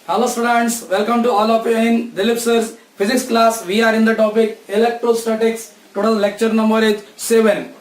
Hello students, welcome to all of you in Dilip sir's physics class. We are in the topic electrostatics. Total lecture number is 7.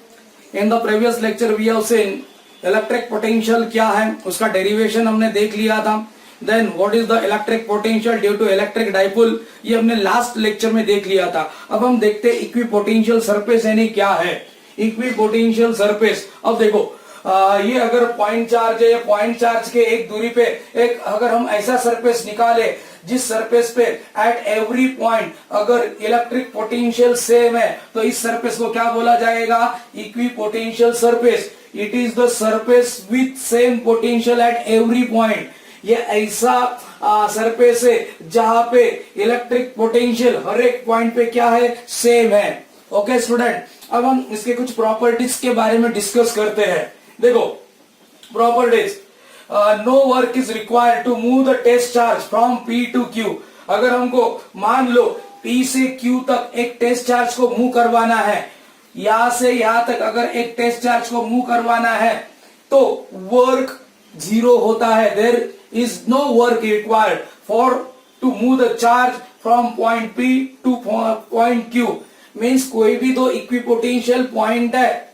In the previous lecture we have seen electric potential क्या है, उसका derivation हमने देख लिया था. Then what is the electric potential due to electric dipole, ये हमने last lecture में देख लिया था. अब हम देखते हैं इक्विपोटेंशियल सरफेस यानी क्या है. इक्विपोटेंशियल सरफेस, अब देखो ये अगर पॉइंट चार्ज है, पॉइंट चार्ज के एक दूरी पे एक अगर हम ऐसा सरफेस निकाले जिस सरफेस पे एट एवरी पॉइंट अगर इलेक्ट्रिक पोटेंशियल सेम है तो इस सरफेस को क्या बोला जाएगा, equipotential surface. It is the surface with same potential at every point. ये ऐसा सरफेस है जहां पे इलेक्ट्रिक पोटेंशियल हर एक पॉइंट पे क्या है, सेम है. ओके स्टूडेंट, अब हम इसके कुछ प्रॉपर्टीज के बारे में डिस्कस करते हैं. देखो properties, no work is required to move the test charge from P to Q. अगर हमको मान लो P से Q तक एक टेस्ट चार्ज को मूव करवाना है, यहां से यहां तक अगर एक टेस्ट चार्ज को मूव करवाना है तो वर्क जीरो होता है. There is no work required for to move the charge from point P to point Q. Means कोई भी दो इक्विपोटेंशियल पॉइंट है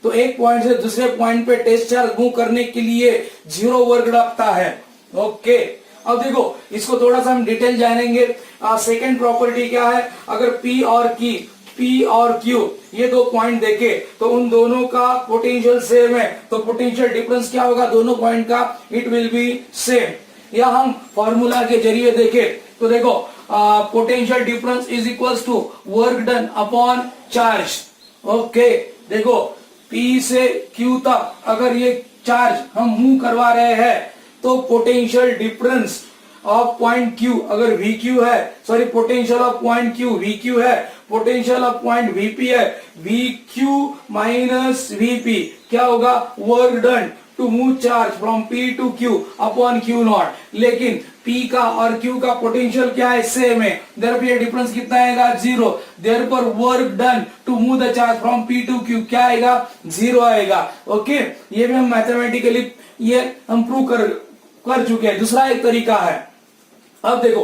तो एक पॉइंट से दूसरे पॉइंट पे टेस्ट चार्ज मूव करने के लिए जीरो वर्क लगता है. ओके, अब देखो इसको थोड़ा सा हम डिटेल जानेंगे. सेकंड प्रॉपर्टी क्या है, अगर P और Q ये दो पॉइंट देखे तो उन दोनों का पोटेंशियल सेम है तो पोटेंशियल डिफरेंस क्या होगा दोनों पॉइंट का, इट विल बी सेम. या हम फॉर्मूला के जरिए देखे तो देखो potential difference is equals to work done upon charge. Okay, देखो P से Q तक अगर ये चार्ज हम मूव करवा रहे हैं तो potential difference of point Q अगर VQ है, sorry potential of point Q VQ है, पोटेंशियल ऑफ पॉइंट VP है, VQ माइनस VP क्या होगा, work done to move charge from P to Q upon Q naught. लेकिन P का और Q का पोटेंशियल क्या है, सेम है. देयरफॉर ये डिफरेंस कितना आएगा, zero. Therefore work done to move the charge from P to Q क्या आएगा, जीरो आएगा. ओके, ये भी हम मैथमेटिकली ये हम प्रूव कर चुके हैं. दूसरा एक तरीका है. अब देखो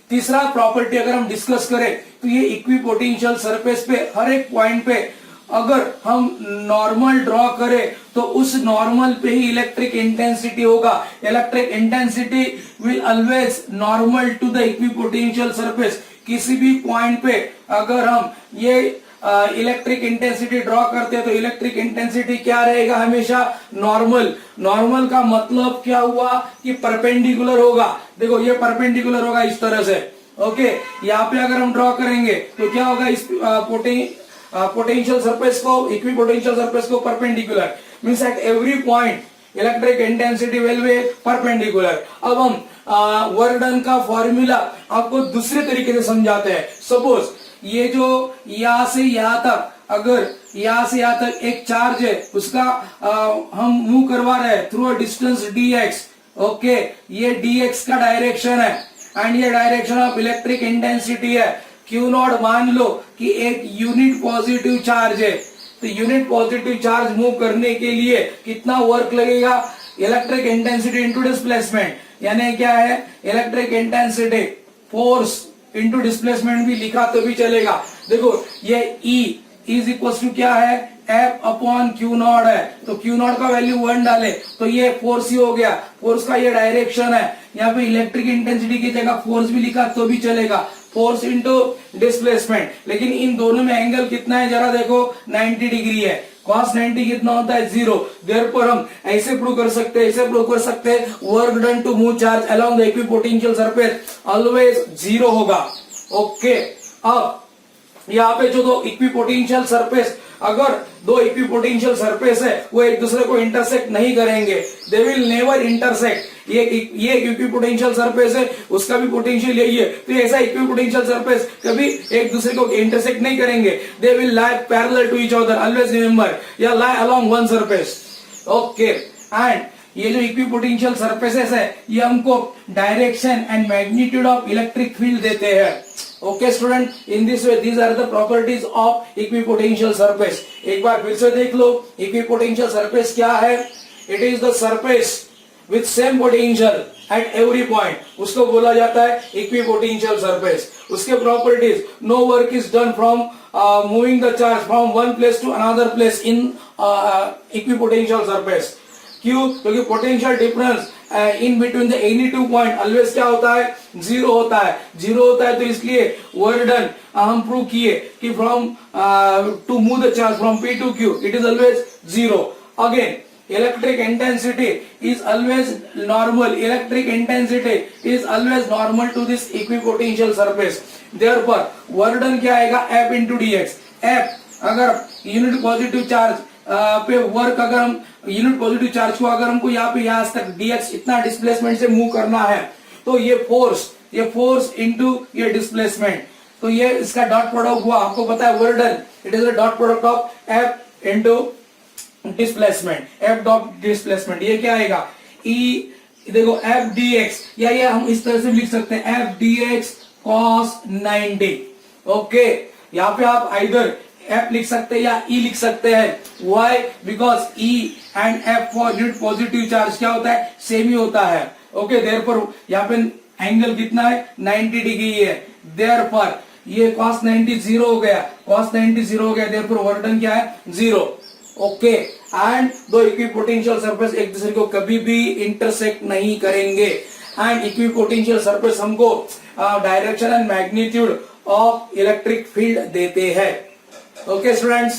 तीसरा प्रॉपर्टी अगर हम डिस्कस करें तो ये इक्विपोटेंशियल सरफेस पे हर एक पॉइंट पे अगर हम नॉर्मल ड्रॉ करें तो उस नॉर्मल पे ही इलेक्ट्रिक इंटेंसिटी होगा. Electric intensity will always normal to the equipotential surface. किसी भी पॉइंट पे अगर हम ये इलेक्ट्रिक इंटेंसिटी ड्रॉ करते हैं तो इलेक्ट्रिक इंटेंसिटी क्या रहेगा, हमेशा नॉर्मल. नॉर्मल का मतलब क्या हुआ कि परपेंडिकुलर होगा. देखो ये परपेंडिकुलर होगा इस तरह से. ओके, यहाँ पे अगर हम ड्रॉ करेंगे तो क्या होगा, इस पोटेंशियल सरफेस को, इक्विपोटेंशियल सरफेस को perpendicular means eight every point electric intensity will be perpendicular. अब हम वर्क डन का फॉर्मूला आपको दूसरे तरीके से समझाते हैं. सपोज ये जो यहां से यहां तक, अगर यहां से यहां तक एक चार्ज है उसका हम मूव करवा रहे हैं through a distance dx. Okay, ये dx का डायरेक्शन है एंड ये डायरेक्शन ऑफ इलेक्ट्रिक इंटेंसिटी है. Q नॉट मान लो कि एक यूनिट पॉजिटिव चार्ज है तो यूनिट पॉजिटिव चार्ज मूव करने के लिए कितना वर्क लगेगा, इलेक्ट्रिक इंटेंसिटी इंटू डिस्प्लेसमेंट. यानी क्या है, electric intensity force into displacement भी लिखा तो भी चलेगा. देखो ये E इज इक्वल टू क्या है, F अपॉन Q नॉट है तो Q नॉट का वैल्यू 1 डाले तो ये फोर्स ही हो गया. फोर्स का ये डायरेक्शन है. यहाँ पे इलेक्ट्रिक इंटेंसिटी की जगह फोर्स भी लिखा तो भी चलेगा, फोर्स इंटू डिस्प्लेसमेंट. लेकिन इन दोनों में एंगल कितना है जरा देखो, 90 डिग्री है. cos 90 कितना होता है, जीरो. देयरफॉर हम ऐसे प्रूव कर सकते हैं work done to move charge along the equipotential surface always zero होगा. ओके, अब यहाँ पे जो दो इक्विपोटेंशियल सरफेस, अगर दो इक्विपोटेंशियल सरफेस है वो एक दूसरे को इंटरसेक्ट नहीं करेंगे, दे विल नेवर इंटरसेक्ट. ये इक्विपोटेंशियल सरफेस है, उसका भी पोटेंशियल यही है तो ऐसा इक्विपोटेंशियल सरफेस कभी एक दूसरे को इंटरसेक्ट नहीं करेंगे. They will lie parallel to each other, always remember, या lie along one surface. Okay, and ये जो इक्विपोटेंशियल सरफेसेस है ये हमको direction and magnitude of electric field देते हैं. Okay student, in this way these are the properties of equipotential surface. एक बार फिर से देख लो, इक्विपोटेंशियल सरफेस क्या है, it is the surface with same potential at every point, उसको बोला जाता है इक्विपोटेंशियल सरफेस. उसके properties, no work is done from moving the charge from one place to another place in equipotential surface. क्यों? क्योंकि potential difference in between the any two point always क्या होता है? जीरो होता है. जीरो होता है तो इसलिए वर्क डन हम प्रूव किए कि from to move the charge from P to Q it is always zero. Again electric intensity is always normal. Electric intensity is always normal to this equipotential surface. Therefore work done क्या आएगा? F into dx. F अगर unit positive charge पे work, अगर हम unit positive charge को अगर हमको यहाँ पे यहाँ तक dx इतना डिस्प्लेसमेंट से मूव करना है तो ये फोर्स इंटू ये डिस्प्लेसमेंट, तो ये इसका डॉट प्रोडक्ट हुआ. आपको पता है work done it is a dot product of F into displacement. F dot displacement ये क्या आएगा? ई देखो एफ डी एक्स, या ये हम इस तरह से लिख सकते हैं F D x cos 90. Okay, यहाँ पे आप आइदर एफ लिख सकते हैं या ई लिख सकते हैं. Why? Because E and F for unit positive charge क्या होता है? सेम ही होता है. ओके, देयरफॉर यहाँ पे एंगल कितना है? 90 डिग्री है. देयरफॉर ये cos 90 जीरो हो गया, cos 90 जीरो हो गया, देयरफॉर वर्क डन क्या है? जीरो. ओके, एंड दो इक्विपोटेंशियल सरफेस एक दूसरे को कभी भी इंटरसेक्ट नहीं करेंगे. एंड इक्विपोटेंशियल सरफेस हमको direction and magnitude of electric field देते हैं. ओके स्टूडेंट्स,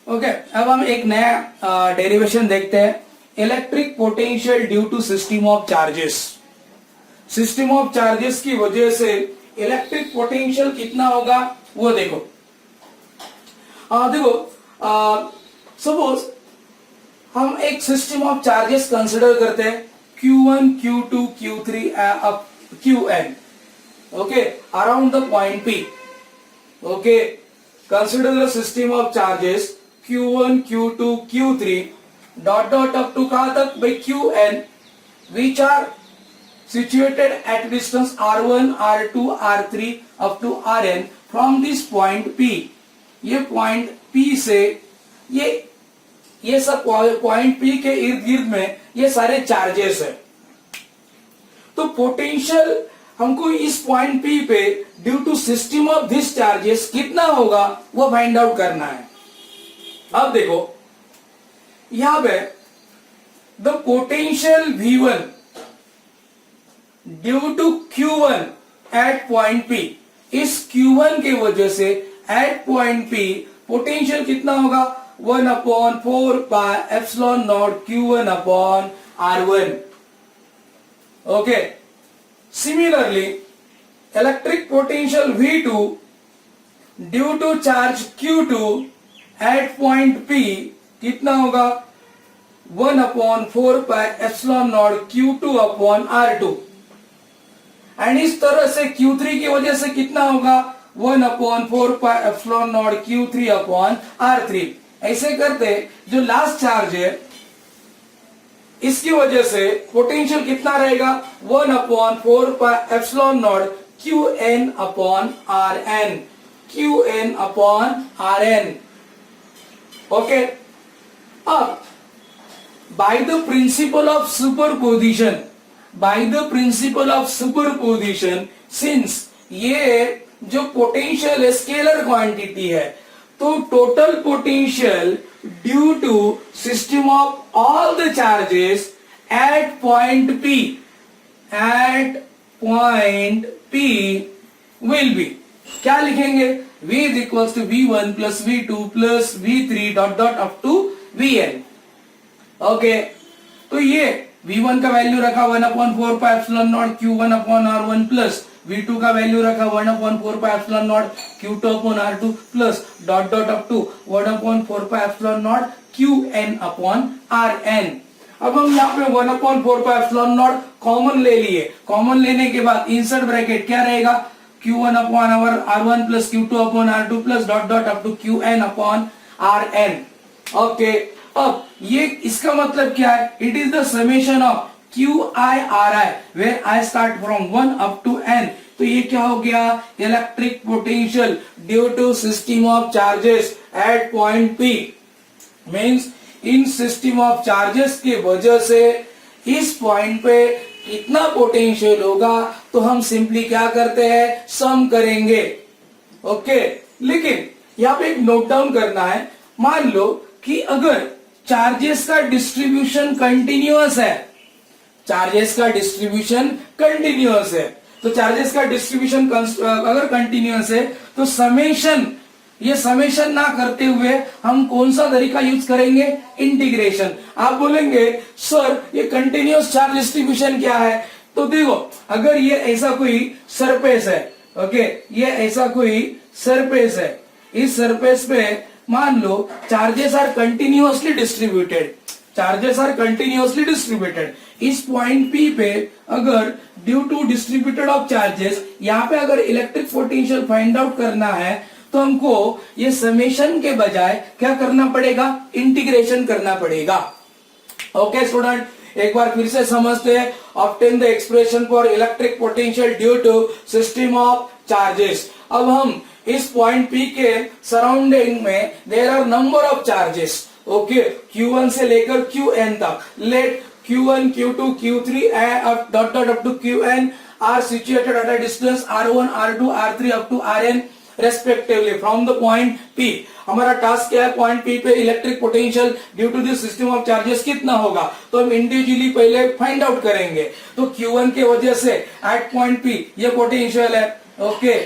ओके अब हम एक नया डेरिवेशन देखते हैं. Electric potential due to system of charges. System of charges की वजह से इलेक्ट्रिक पोटेंशियल कितना होगा वो देखो. सपोज हम एक सिस्टम ऑफ चार्जेस कंसिडर करते हैं Q1, Q2, Q3 up Qn. Okay, around the point P. Okay, consider the system of charges Q1, Q2, Q3 dot up to कहां तक? by Qn, which are situated at distance R1, R2, R3 up to Rn from this point P. ये point P से ये सब point P के इर्द गिर्द में ये सारे चार्जेस है. तो पोटेंशियल हमको इस पॉइंट P पे due to system of this charges कितना होगा वो फाइंड आउट करना है. अब देखो यहां पे the potential V1 due to Q1 at point P, इस Q1 के वजह से एट पॉइंट P पोटेंशियल कितना होगा? 1/4 pi epsilon naught Q1 upon R1. Okay, similarly electric potential V2 due to charge Q2 at point P कितना होगा? 1/4 pi epsilon naught Q2 upon R2. And इस तरह से Q3 की वजह से कितना होगा? 1/4 pi epsilon not Q3 upon R3. ऐसे करते जो लास्ट चार्ज है इसकी वजह से पोटेंशियल कितना रहेगा? 1/4 pi epsilon naught Qn upon Rn. Qn upon Rn. Okay, अब by the principle of superposition, since ये जो पोटेंशियल है स्केलर क्वांटिटी है तो total potential due to system of all the charges at point P will be क्या लिखेंगे? V is equals to V1 plus V2 plus V3 dot up to Vn. Okay, तो ये V1 का value रखा 1/4 pi epsilon naught Q1 upon R1 plus V2 का value रखा 1/4 pi epsilon naught Q2 upon R2 plus dot up to 1/4 pi epsilon naught Qn upon Rn. अब हम यहाँ पे 1/4 पाई एप्सिलॉन नॉट कॉमन ले लिए. कॉमन लेने के बाद इंसर्ट ब्रैकेट क्या रहेगा? Q1 upon R1 plus Q2 upon R2 plus dot up to Qn upon Rn. Okay, अब ये इसका मतलब क्या है? It is the summation of QI RI where I start from 1 up to n, तो ये क्या हो गया, electric potential due to system of charges at point P। Means in system of charges की वजह से इस पॉइंट पे कितना पोटेंशियल होगा, तो हम सिंपली क्या करते हैं, सम करेंगे। ओके, लेकिन यहाँ पे एक नोट डाउन करना है। मान लो कि अगर चार्जेस का डिस्ट्रीब्यूशन कंटिन्यूअस है, चार्जेस का डिस्ट्रीब्यूशन कंटिन्यूअस है, तो चार्जेस का डिस्ट्रीब्यूशन अगर कंटिन्यूअस है तो समेशन, ये समेशन ना करते हुए हम कौन सा तरीका यूज करेंगे, इंटीग्रेशन। आप बोलेंगे सर ये कंटिन्यूअस चार्ज डिस्ट्रीब्यूशन क्या है, तो देखो अगर ये ऐसा कोई सरफेस है, ओके, ये ऐसा कोई सरफेस है, इस सरफेस पे मान लो charges are continuously distributed, charges are continuously distributed. इस पॉइंट P पे अगर due to distributed of charges, यहाँ पे अगर इलेक्ट्रिक पोटेंशियल फाइंड आउट करना है, तो हमको ये समेशन के बजाय क्या करना पड़ेगा, इंटीग्रेशन करना पड़ेगा। ओके स्टूडेंट, एक बार फिर से समझते हैं। Obtain the expression for electric potential due to system of charges. अब हम इस पॉइंट P के सराउंडिंग में there are number of charges, okay, Q1 से लेकर Qn तक। Let Q1, Q2, Q3 dot dot up to Qn are situated at a distance R1, R2, R3 up to Rn respectively from the point P। हमारा task क्या है, point P पे electric potential due to this system of charges कितना होगा, तो हम individually पहले find out करेंगे। तो Q1 के वजह से एट पॉइंट P ये पोटेंशियल है, ओके,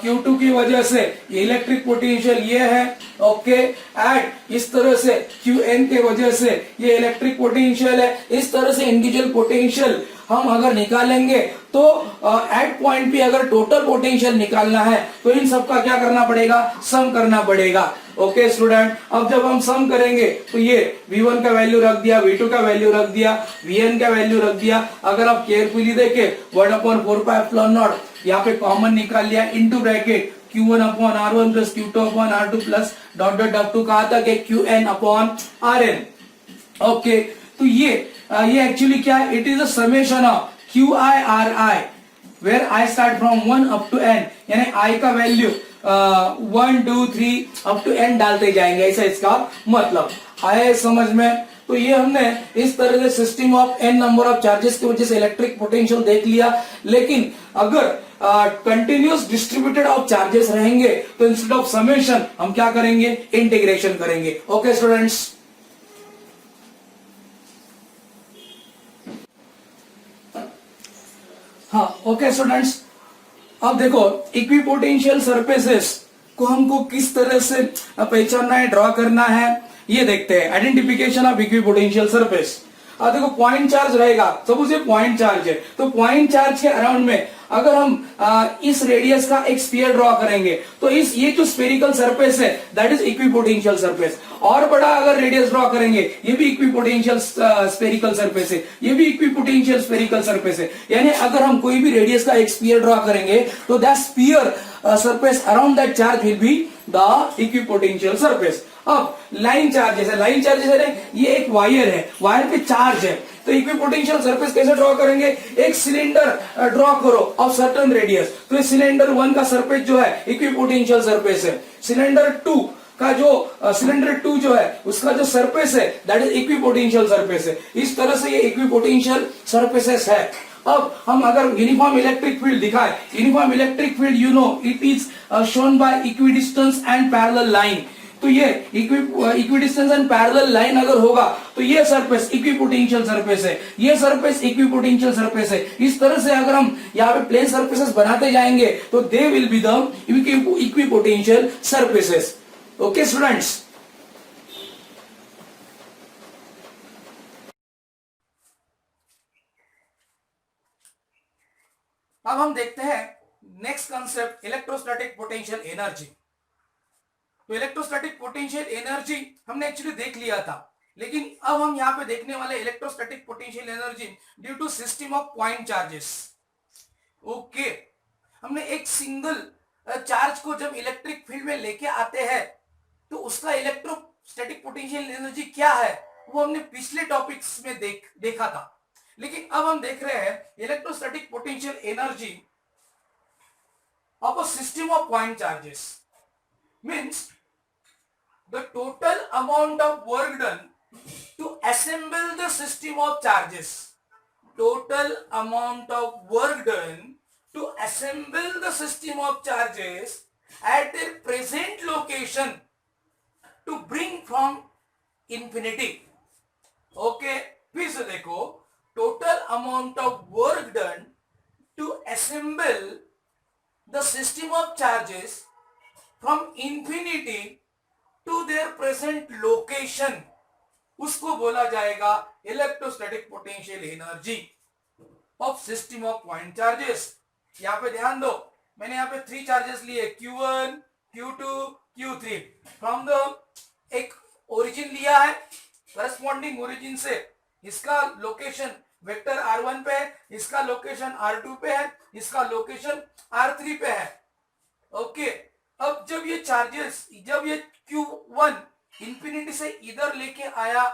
Q2 की वजह से इलेक्ट्रिक पोटेंशियल ये है, ओके, एट इस तरह से Qn के वजह से ये इलेक्ट्रिक पोटेंशियल है। इस तरह से इंडिविजुअल पोटेंशियल हम अगर निकालेंगे तो एट पॉइंट P अगर टोटल पोटेंशियल निकालना है तो इन सबका क्या करना पड़ेगा, सम करना पड़ेगा। ओके स्टूडेंट, अब जब हम सम करेंगे तो ये V1 का वैल्यू रख दिया, V2 का वैल्यू रख दिया, Vn का वैल्यू रख दिया। अगर आप केयरफुली देखे 1/4πε0 यहाँ पे कॉमन निकाल लिया, into bracket Q1/R1 plus Q2/R2 plus dot dot up to कहा था कि Qn/Rn। ओके, तो ये एक्चुअली क्या है, it is a summation of QI/RI where I start from 1 up to n, यानी I का वैल्यू 1 2 3 अप टू n डालते जाएंगे, ऐसा इसका मतलब आया समझ में। तो ये हमने इस तरह से system of n number of charges की वजह से इलेक्ट्रिक पोटेंशियल देख लिया। लेकिन अगर कंटिन्यूअस डिस्ट्रीब्यूटेड ऑफ चार्जेस रहेंगे तो इंस्टेड ऑफ समेशन हम क्या करेंगे, इंटीग्रेशन करेंगे। ओके स्टूडेंट्स, हाँ ओके स्टूडेंट्स, अब देखो इक्विपोटेंशियल सरफेसेस को हमको किस तरह से पहचानना है, ड्रॉ करना है, ये देखते हैं। Identification of equipotential surface. अब देखो पॉइंट चार्ज रहेगा, सपोज ये पॉइंट चार्ज है, तो पॉइंट चार्ज के अराउंड में अगर हम इस रेडियस का एक स्फीयर ड्रॉ करेंगे तो ये जो स्फेरिकल सरफेस है दैट इज इक्विपोटेंशियल सरफेस। और बड़ा अगर रेडियस ड्रॉ करेंगे ये भी इक्विपोटेंशियल स्फेरिकल सरफेस है, ये भी इक्विपोटेंशियल स्फेरिकल सरफेस है। यानी अगर हम कोई भी रेडियस का एक स्फीयर ड्रॉ करेंगे तो that sphere surface around that charge will be the equipotential surface. अब लाइन चार्जेस है, लाइन चार्जेस है, ये एक वायर है, वायर पे चार्ज है, तो इक्विपोटेंशियल सरफेस कैसे ड्रॉ करेंगे, एक सिलेंडर ड्रॉ करो ऑफ सर्टेन रेडियस, तो सिलेंडर 1 का सरफेस जो है इक्विपोटेंशियल सरफेस है। सिलेंडर 2 का सिलेंडर 2 जो है उसका जो सरफेस है दैट इज इक्विपोटेंशियल सरफेस है। इस तरह से ये इक्विपोटेंशियल सरफेसेस है। अब हम अगर यूनिफॉर्म इलेक्ट्रिक फील्ड दिखाए, uniform electric field you know it is shown by equidistance and parallel line. तो ये इक्विडिस्टेंस एंड पैरेलल लाइन अगर होगा तो ये सरफेस इक्विपोटेंशियल सरफेस है, ये सरफेस इक्विपोटेंशियल सरफेस है। इस तरह से अगर हम यहाँ पे प्लेन सरफेसेस बनाते जाएंगे तो they will be the equipotential surfaces. Okay students, अब हम देखते हैं next concept, electrostatic potential energy. तो इलेक्ट्रोस्टैटिक पोटेंशियल एनर्जी हमने एक्चुअली देख लिया था, लेकिन अब हम यहाँ पे देखने वाले electrostatic potential energy due to system of point charges. Okay, हमने एक सिंगल चार्ज को जब इलेक्ट्रिक फील्ड में लेके आते हैं तो उसका इलेक्ट्रोस्टैटिक पोटेंशियल एनर्जी क्या है वो हमने पिछले टॉपिक्स में देखा था। लेकिन अब हम देख रहे हैं electrostatic potential energy of a system of point charges means the total amount of work done to assemble the system of charges. Total amount of work done to assemble the system of charges at their present location to bring from infinity. Okay, फिर से देखो, total amount of work done to assemble the system of charges from infinity to their present location, उसको बोला जाएगा electrostatic potential energy of system of point charges. यहां पे ध्यान दो, मैंने यहां पे 3 चार्जेस लिए, Q1, Q2, Q3 from the एक ओरिजिन लिया है, करस्पॉन्डिंग ओरिजिन से इसका लोकेशन वेक्टर R1 पे है, इसका लोकेशन R2 पे है, इसका लोकेशन R3 पे है। ओके, अब जब ये चार्जेस, जब ये Q1 इंफिनिटी से इधर लेके आया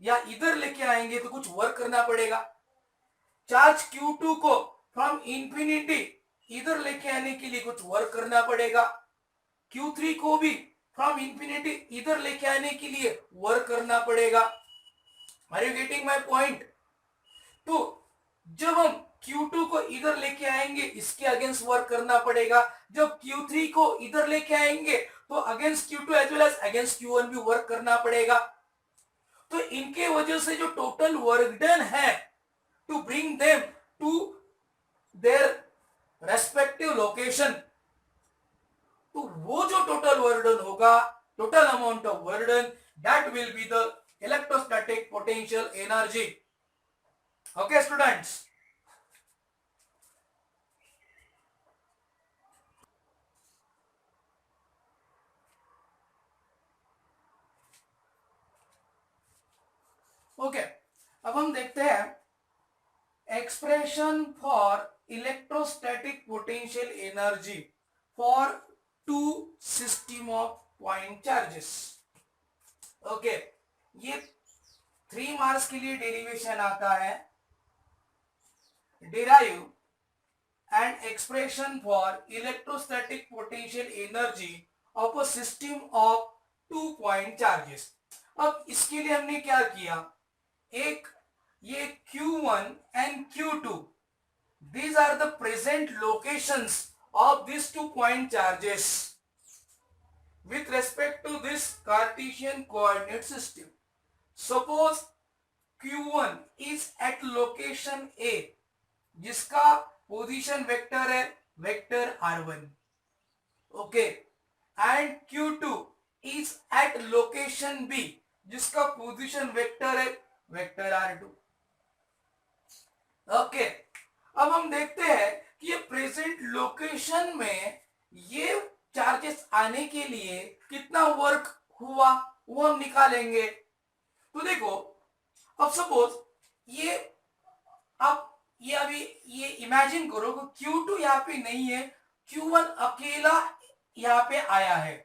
या इधर लेके आएंगे तो कुछ वर्क करना पड़ेगा। चार्ज Q2 को फ्रॉम इंफिनिटी इधर लेके आने के लिए कुछ वर्क करना पड़ेगा। Q3 को भी फ्रॉम इंफिनिटी इधर लेके आने के लिए वर्क करना पड़ेगा। Are you getting my point? तो जब हम Q2 को इधर लेके आएंगे इसके अगेंस्ट वर्क करना पड़ेगा, जब Q3 को इधर लेके आएंगे तो against Q2 as well as against Q1 भी वर्क करना पड़ेगा। तो इनके वजह से जो टोटल वर्क डन है to bring them to their respective location, तो वो जो टोटल वर्क डन होगा, total amount of work done, that will be the electrostatic potential energy. Okay students, okay अब हम देखते हैं expression for electrostatic potential energy for two system of point charges. Okay, ये 3 marks के लिए derivation आता है, derive an expression for electrostatic potential energy of a system of 2 point charges। अब इसके लिए हमने क्या किया, एक ये Q1 and Q2, these are the present locations of these 2 point charges with respect to this Cartesian coordinate system. Suppose Q1 is at location A, जिसका position vector है vector R1, okay, and Q2 is at location B, जिसका position vector है vector R2। Okay, अब हम देखते हैं कि ये प्रेजेंट लोकेशन में ये चार्जेस आने के लिए कितना वर्क हुआ वो हम निकालेंगे। तो देखो, अब सपोज ये, अब ये अभी ये इमेजिन करो कि Q2 यहाँ पे नहीं है, Q1 अकेला यहाँ पे आया है।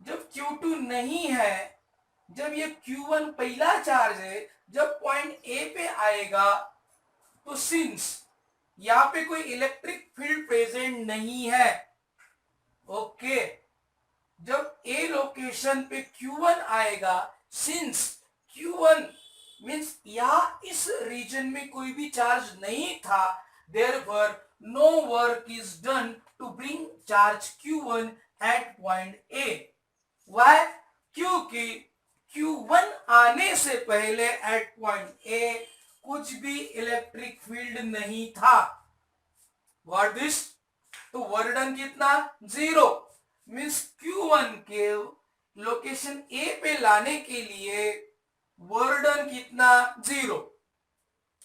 जब Q2 नहीं है, जब ये Q1 पहला चार्ज है, जब पॉइंट A पे आएगा तो सिंस यहाँ पे कोई इलेक्ट्रिक फील्ड प्रेजेंट नहीं है, ओके, जब A लोकेशन पे Q1 आएगा, सिंस Q1 मीन्स यहाँ इस रीजन में कोई भी चार्ज नहीं था, therefore no work is done to bring charge Q1 at point A। Why? क्योंकि Q1 आने से पहले at point A कुछ भी इलेक्ट्रिक फील्ड नहीं था। What this? तो वर्क डन कितना? 0। मीन्स Q1 के लोकेशन A पे लाने के लिए वर्क डन कितना? 0।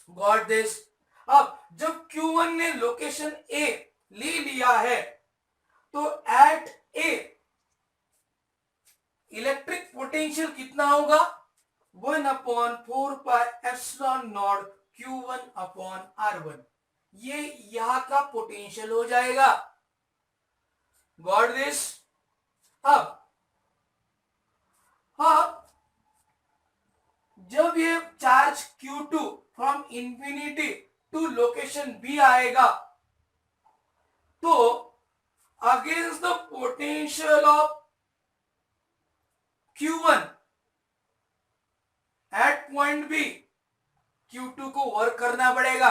Got this? अब जब Q1 ने लोकेशन A ले लिया है तो एट A इलेक्ट्रिक पोटेंशियल कितना होगा? 1/4 pi epsilon naught Q1 upon R1, ये यहां का पोटेंशियल हो जाएगा। Got this? अब हाँ, जब ये charge Q2 from infinity to location B आएगा, तो against the potential of Q1 at point B Q2 को वर्क करना पड़ेगा।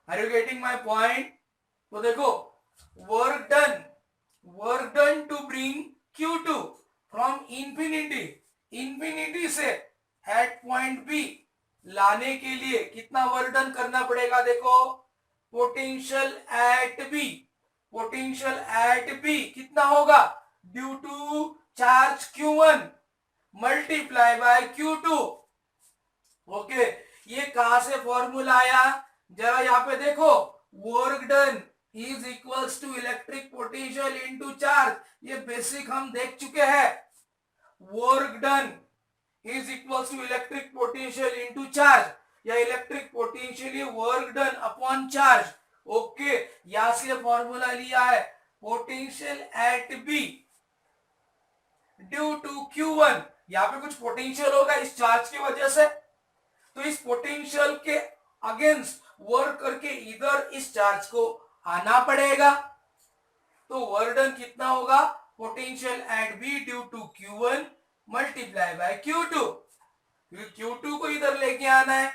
Are you getting my point? तो देखो, work done to bring Q2 from infinity से एट पॉइंट बी लाने के लिए कितना वर्क डन करना पड़ेगा? देखो, पोटेंशियल एट बी कितना होगा? Due to charge Q1 multiply by Q2। Okay, ये कहां से फॉर्मूला आया? जरा यहाँ पे देखो, work done is equals to electric potential into charge. ये बेसिक हम देख चुके हैं। Work done is equals to electric potential into charge, या electric potential work done upon charge. Okay, यहां से फॉर्मूला लिया है, potential at B due to Q1। यहां पे कुछ पोटेंशियल होगा इस चार्ज की वजह से, तो इस पोटेंशियल के अगेंस्ट वर्क करके इधर इस चार्ज को आना पड़ेगा। तो वर्क डन कितना होगा? Potential at B due to Q1 multiply by Q2। Q2 को इधर लेके आना है।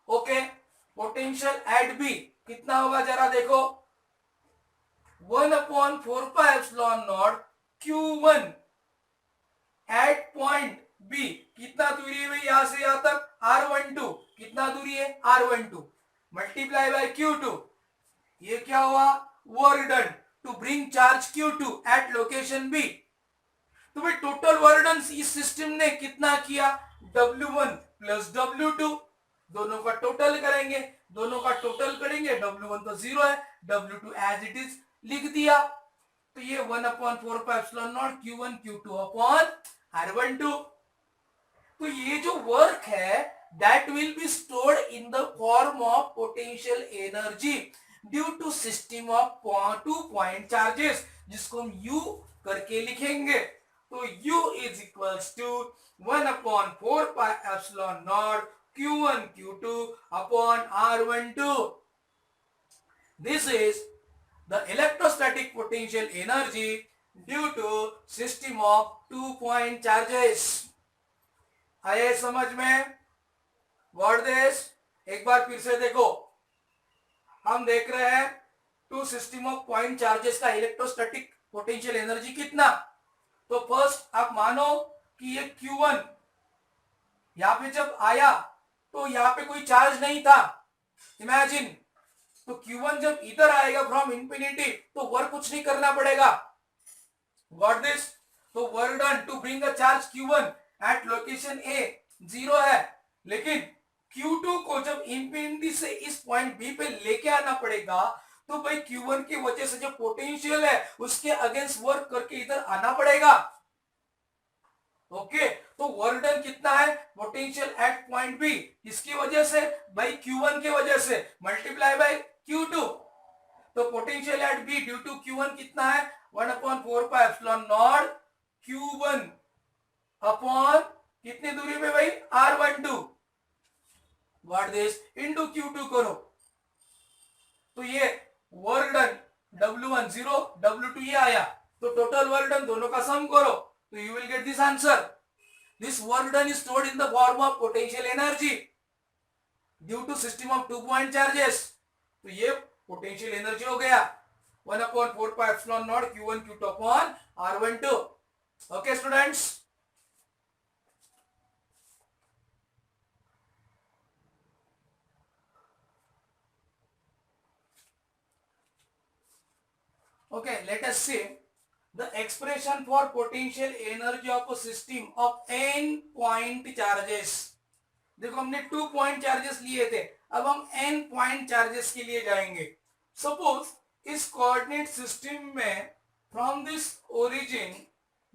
ओके, पोटेंशियल एट बी कितना होगा? जरा देखो, 1/4πε0 Q1 एट पॉइंट बी। कितना दूरी है भाई यहां से यहां तक? R12। कितना दूरी है? R12 multiply by Q2। ये क्या हुआ? Work done to bring charge Q2 at location B. तो भाई टोटल वर्क डन इस सिस्टम ने कितना किया? W1 plus W2। दोनों का टोटल करेंगे, W1 तो 0 है, W2 एज इट इज लिख दिया। तो ये 1/4πε0 Q1 Q2 अपॉन R12। तो ये जो वर्क है that will be stored in the form of potential energy due to system of 2 point charges, जिसको हम U करके लिखेंगे। तो U is equals to 1/4πε0 Q1 Q2 upon R12। This is the electrostatic potential energy due to system of 2 point charges। आए समझ में? Got this? एक बार फिर से देखो, हम देख रहे हैं two system of point charges का इलेक्ट्रोस्टैटिक पोटेंशियल एनर्जी कितना। तो फर्स्ट आप मानो कि ये Q1 यहां पे जब आया तो यहां पे कोई चार्ज नहीं था, इमेजिन। तो Q1 जब इधर आएगा फ्रॉम इंफिनिटी तो वर्क कुछ नहीं करना पड़ेगा। Got this? तो work done to bring a charge Q1 at location A 0 है, लेकिन Q2 को जब इंफिनिटी से इस पॉइंट B पे लेके आना पड़ेगा, तो भाई Q1 की वजह से जो पोटेंशियल है उसके अगेंस्ट वर्क करके इधर आना पड़ेगा। ओके, तो वर्क डन कितना है? पोटेंशियल एट पॉइंट बी, इसकी वजह से भाई Q1 की वजह से मल्टीप्लाई बाय Q2। तो potential at B due to Q1 कितना है? 1/4πε0 Q1 अपॉन कितनी दूरी पे भाई? R12। What this? Into Q2 करो, तो ये वर्क डन W1 0, W2 ये आया, तो टोटल वर्क डन दोनों का सम करो, तो you will get this answer. This work done is stored in the form of potential energy due to system of 2 point charges। तो ये पोटेंशियल एनर्जी हो गया 1/4πε0 Q1 Q2 upon R12। Okay students, okay, let us see the expression for potential energy of a system of n point charges। देखो हमने 2 point charges लिए थे, अब हम n पॉइंट चार्जेस के लिए जाएंगे। सपोज इस कोऑर्डिनेट सिस्टम में फ्रॉम दिस ओरिजिन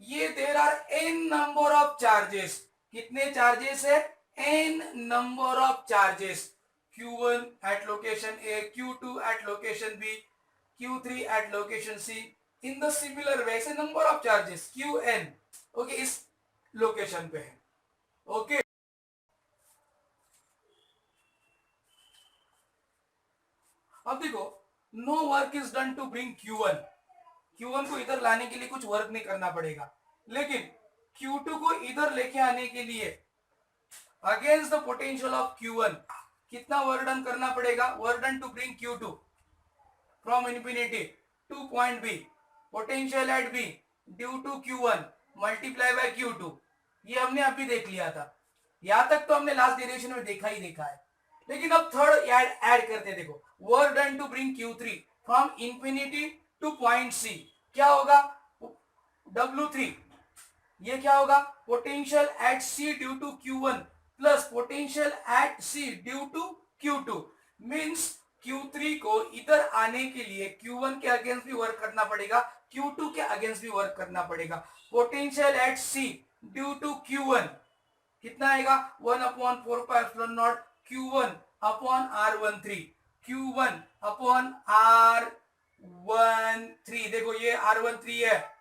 ये there are n number of charges. कितने चार्जेस है? n number of charges. Q1 at location A, Q2 at location B, Q3 at location C। In the similar way से number of charges Qn okay इस location पे है। Okay, अब देखो, no work is done to bring Q1, Q1 को इधर लाने के लिए कुछ वर्क नहीं करना पड़ेगा, लेकिन Q2 को इधर लेके आने के लिए against the potential of Q1 कितना वर्क डन करना पड़ेगा? Work done to bring Q2 from infinity to point B, potential at B due to Q1 multiply by Q2। ये हमने अभी देख लिया था, यहां तक तो हमने लास्ट डेरिवेशन में देखा ही देखा है। लेकिन अब थर्ड ऐड करते हैं। देखो, work done to bring Q3 from infinity to point C, क्या होगा? W3। ये क्या होगा? Potential at C due to Q1 plus potential at C due to Q2। Means Q3 को इधर आने के लिए Q1 के अगेंस्ट भी वर्क करना पड़ेगा, Q2 के अगेंस्ट भी वर्क करना पड़ेगा। Potential at C due to Q1 कितना आएगा? 1/4πε0 Q1 upon R13, Q1 upon R13। देखो ये R13 है,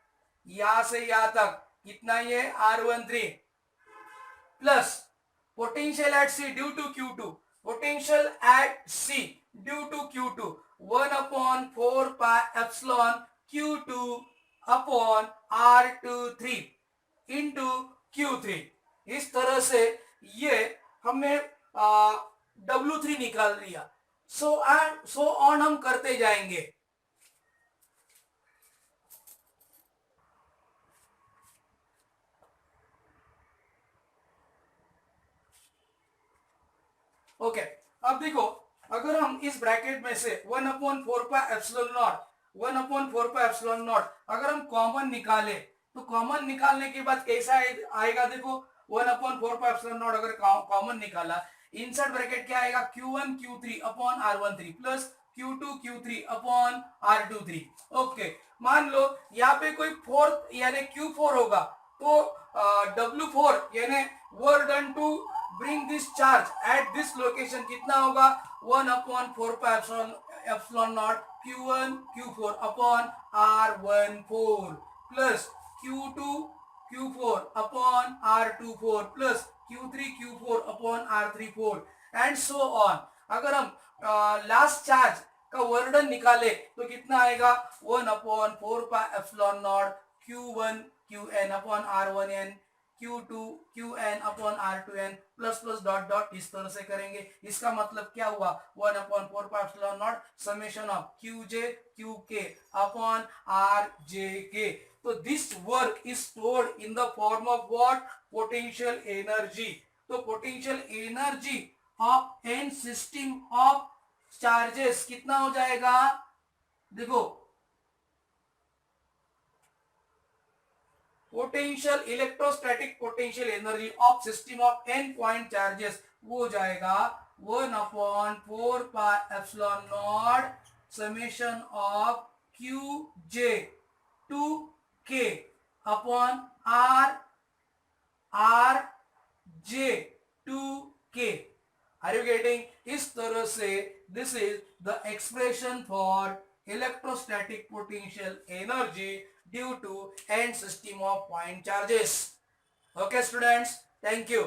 यहां से यहां तक कितना? ये R13 plus potential at C due to Q2, potential at C due to Q2 1/4πε Q2 upon R23 into Q3। इस तरह से ये हमने W3 निकाल लिया। सो ऑन हम करते जाएंगे। ओके, अब देखो, अगर हम इस ब्रैकेट में से 1/4πε0 अगर हम कॉमन निकाले तो कॉमन निकालने के बाद कैसा आएगा? देखो 1/4πε0 अगर कॉमन निकाला, इनसाइड ब्रैकेट क्या आएगा? Q1 Q3 upon R13 plus Q2 Q3 upon R23। Okay, मान लो यहाँ पे कोई फोर्थ यानी Q4 होगा, तो W4 यानी work done to bring this charge at this location कितना होगा? 1/4πε0 Q1 Q4 upon R14 plus Q2 Q4 upon R24 plus Q3 Q4 upon R34 and so on. अगर हम लास्ट चार्ज का वर्डन निकाले तो कितना आएगा? 1/4πε0 Q1 Qn upon R1n, Q2 Qn upon R2n plus plus dot dot इस तरह से करेंगे। इसका मतलब क्या हुआ? 1/4πε0 summation of Qj Qk upon Rjk। तो this work is stored in the form of what? Potential energy. तो potential energy of an system of charges कितना हो जाएगा? देखो, potential electrostatic potential energy of system of N point charges वो हो जाएगा 1/4πε0 summation of Qj to K upon Rj to K। Are you getting? इस तरह से this is the expression for electrostatic potential energy due to n system of point charges. Okay students, thank you.